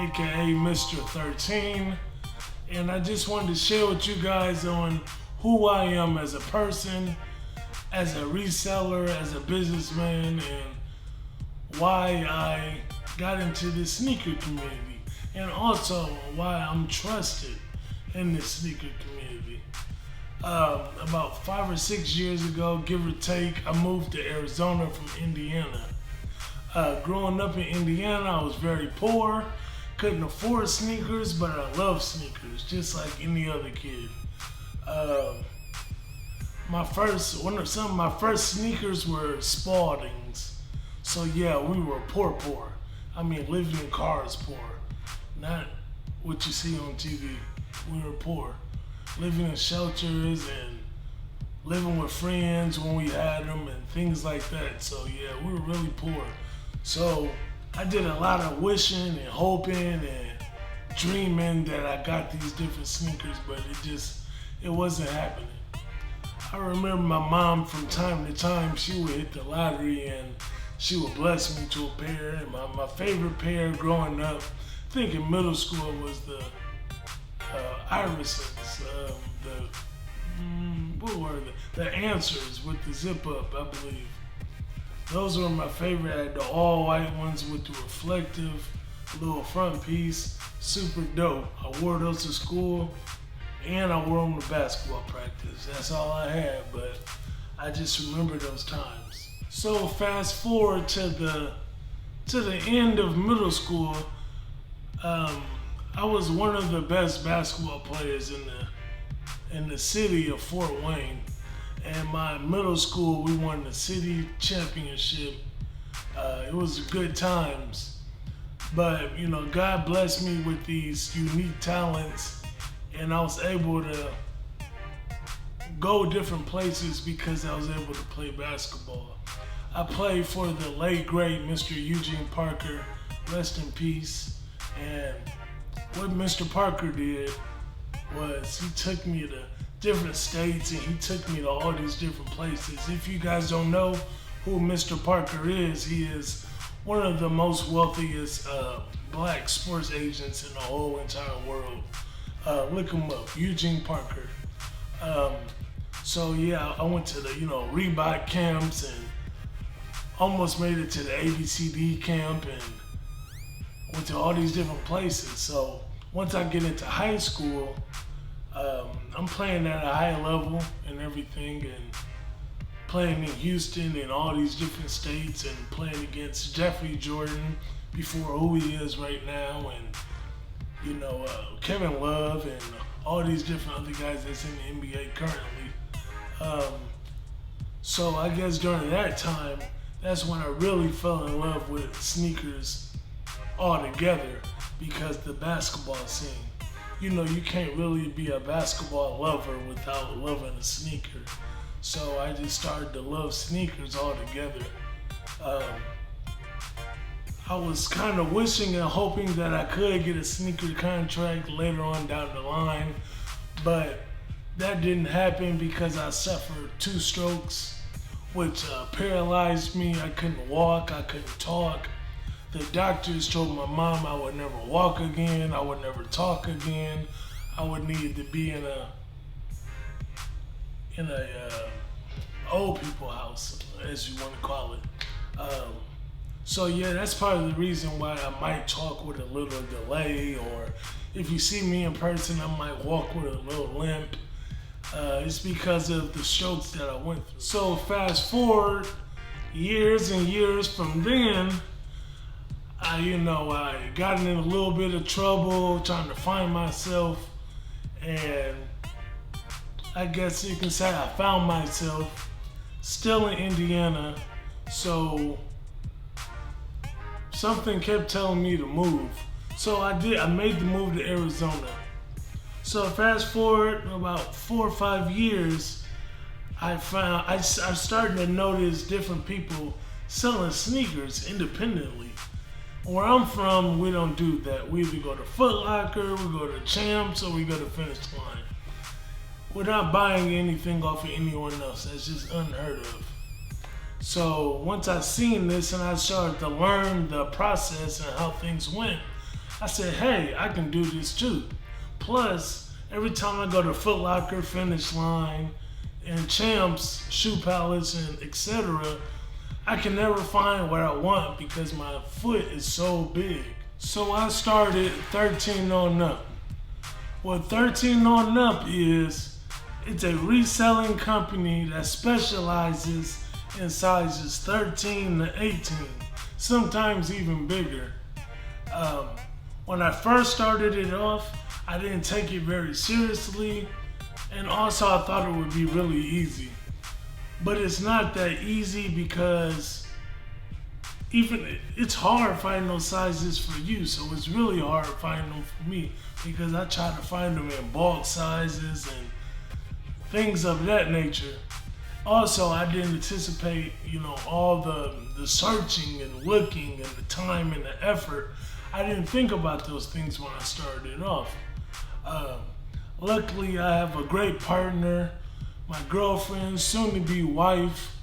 aka Mr. 13, and I just wanted to share with you guys on who I am as a person, as a reseller, as a businessman, and why I got into this sneaker community, and also why I'm trusted in this sneaker community. About 5 or 6 years ago, give or take, I moved to Arizona from Indiana. Growing up in Indiana, I was very poor, couldn't afford sneakers, but I love sneakers, just like any other kid. Some of my first sneakers were Spaldings. So yeah, we were poor. I mean, living in cars poor, not what you see on TV. We were poor, living in shelters and living with friends when we had them and things like that. So yeah, we were really poor. So I did a lot of wishing and hoping and dreaming that I got these different sneakers, but it wasn't happening. I remember my mom from time to time, she would hit the lottery and she would bless me to a pair. And my favorite pair growing up, I think in middle school, was the Irisons, what were the Answers with the zip up, I believe. Those were my favorite. I had the all white ones with the reflective little front piece, super dope. I wore those to school and I wore them to basketball practice. That's all I had, but I just remember those times. So fast forward to the end of middle school, I was one of the best basketball players in the city of Fort Wayne. And my middle school, we won the city championship. It was good times. But, God blessed me with these unique talents, and I was able to go different places because I was able to play basketball. I played for the late, great Mr. Eugene Parker, rest in peace. And what Mr. Parker did was he took me to different states and he took me to all these different places. If you guys don't know who Mr. Parker is, he is one of the most wealthiest black sports agents in the whole entire world. Look him up, Eugene Parker. So yeah, I went to the Reebok camps and almost made it to the ABCD camp and went to all these different places. So once I get into high school, I'm playing at a high level and everything, and playing in Houston and all these different states, and playing against Jeffrey Jordan before who he is right now, and Kevin Love and all these different other guys that's in the NBA currently. So I guess during that time, that's when I really fell in love with sneakers altogether, because the basketball scene. You can't really be a basketball lover without loving a sneaker. So I just started to love sneakers altogether. I was kind of wishing and hoping that I could get a sneaker contract later on down the line, but that didn't happen because I suffered 2 strokes, which paralyzed me. I couldn't walk, I couldn't talk. The doctors told my mom I would never walk again, I would never talk again. I would need to be in a old people house, as you want to call it. So yeah, that's part of the reason why I might talk with a little delay, or if you see me in person, I might walk with a little limp. It's because of the strokes that I went through. So fast forward years and years from then, I got in a little bit of trouble trying to find myself, and I guess you can say I found myself still in Indiana. So something kept telling me to move. So I did. I made the move to Arizona. So fast forward about 4 or 5 years, I started to notice different people selling sneakers independently. Where I'm from, we don't do that. We either go to Foot Locker, we go to Champs, or we go to Finish Line. We're not buying anything off of anyone else. That's just unheard of. So once I seen this and I started to learn the process and how things went, I said, hey, I can do this too. Plus, every time I go to Foot Locker, Finish Line, and Champs, Shoe Palace, and etc., I can never find what I want because my foot is so big. So I started 13 on Up. What 13 on Up is, it's a reselling company that specializes in sizes 13 to 18, sometimes even bigger. When I first started it off, I didn't take it very seriously, and also I thought it would be really easy. But it's not that easy because even it's hard finding those sizes for you, so it's really hard finding them for me because I try to find them in bulk sizes and things of that nature. Also, I didn't anticipate, all the searching and looking and the time and the effort. I didn't think about those things when I started off. Luckily, I have a great partner, my girlfriend, soon-to-be wife.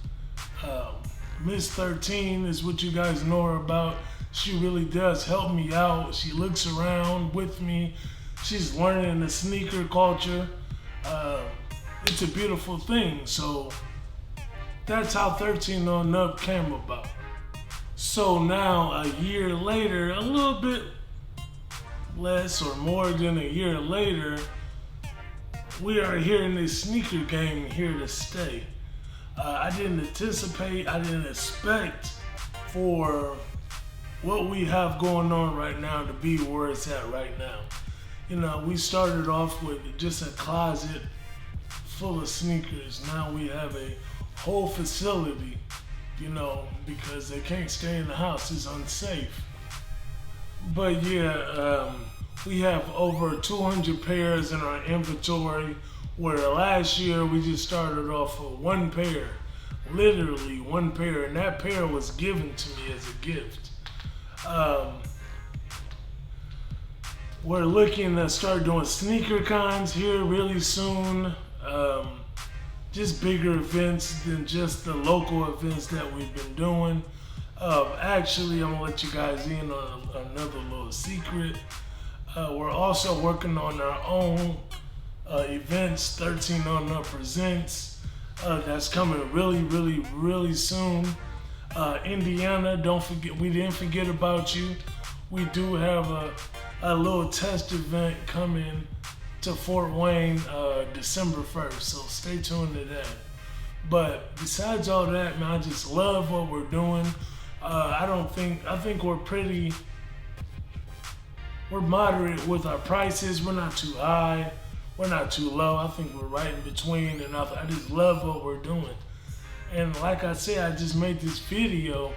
Miss 13 is what you guys know her about. She really does help me out. She looks around with me. She's learning the sneaker culture. It's a beautiful thing. So that's how 13 on Up came about. So now, a year later, a little bit less or more than a year later, we are here in this sneaker game, here to stay. I didn't anticipate, I didn't expect for what we have going on right now to be where it's at right now. We started off with just a closet full of sneakers. Now we have a whole facility, because they can't stay in the house. It's unsafe. But yeah, we have over 200 pairs in our inventory, where last year we just started off with one pair, literally one pair, and that pair was given to me as a gift. We're looking to start doing sneaker cons here really soon. Just bigger events than just the local events that we've been doing. Actually, I'm gonna let you guys in on another little secret. We're also working on our own events, 13 on Up Presents. That's coming really, really, really soon. Indiana, don't forget, we didn't forget about you. We do have a little test event coming to Fort Wayne December 1st, so stay tuned to that. But besides all that, man, I just love what we're doing. I think we're moderate with our prices. We're not too high, we're not too low. I think we're right in between, and I just love what we're doing. And like I said, I just made this video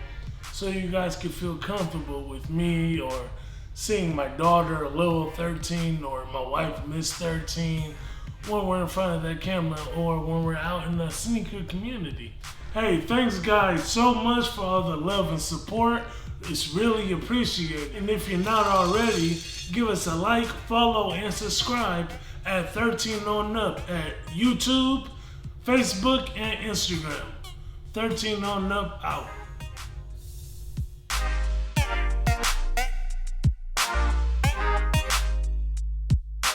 so you guys can feel comfortable with me, or seeing my daughter, Lil 13, or my wife, Miss 13, when we're in front of that camera, or when we're out in the sneaker community. Hey, thanks guys so much for all the love and support. It's really appreciated. And if you're not already, give us a like, follow, and subscribe at 13 on Up at YouTube, Facebook, and Instagram. 13 on Up out.